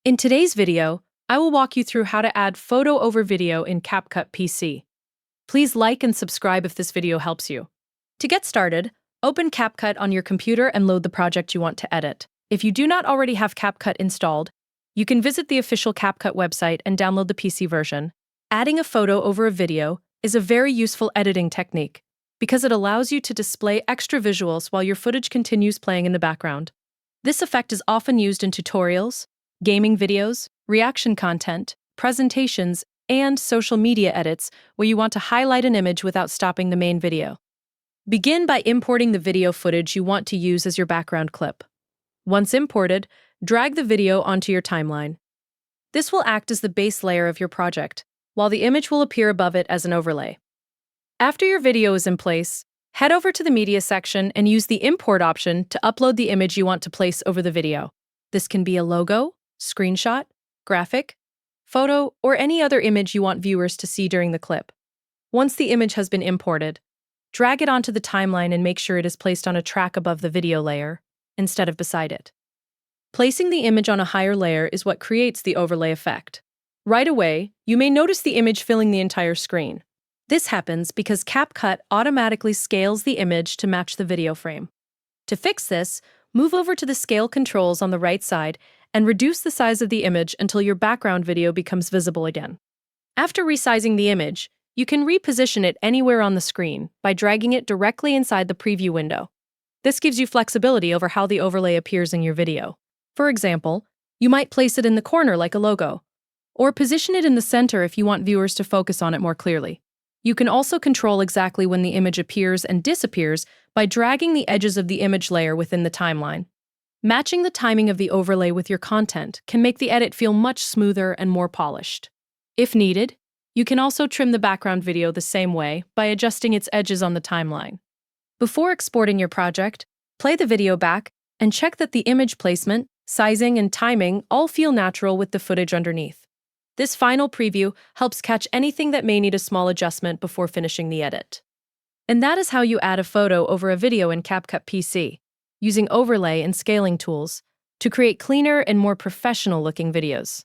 In today's video, I will walk you through how to add photo over video in CapCut PC. Please like and subscribe if this video helps you. To get started, open CapCut on your computer and load the project you want to edit. If you do not already have CapCut installed, you can visit the official CapCut website and download the PC version. Adding a photo over a video is a very useful editing technique because it allows you to display extra visuals while your footage continues playing in the background. This effect is often used in tutorials, gaming videos, reaction content, presentations, and social media edits where you want to highlight an image without stopping the main video. Begin by importing the video footage you want to use as your background clip. Once imported, drag the video onto your timeline. This will act as the base layer of your project, while the image will appear above it as an overlay. After your video is in place, head over to the media section and use the import option to upload the image you want to place over the video. This can be a logo, screenshot, graphic, photo, or any other image you want viewers to see during the clip. Once the image has been imported, drag it onto the timeline and make sure it is placed on a track above the video layer, instead of beside it. Placing the image on a higher layer is what creates the overlay effect. Right away, you may notice the image filling the entire screen. This happens because CapCut automatically scales the image to match the video frame. To fix this, move over to the scale controls on the right side and reduce the size of the image until your background video becomes visible again. After resizing the image, you can reposition it anywhere on the screen by dragging it directly inside the preview window. This gives you flexibility over how the overlay appears in your video. For example, you might place it in the corner like a logo, or position it in the center if you want viewers to focus on it more clearly. You can also control exactly when the image appears and disappears by dragging the edges of the image layer within the timeline. Matching the timing of the overlay with your content can make the edit feel much smoother and more polished. If needed, you can also trim the background video the same way by adjusting its edges on the timeline. Before exporting your project, play the video back and check that the image placement, sizing, and timing all feel natural with the footage underneath. This final preview helps catch anything that may need a small adjustment before finishing the edit. And that is how you add a photo over a video in CapCut PC, using overlay and scaling tools to create cleaner and more professional-looking videos.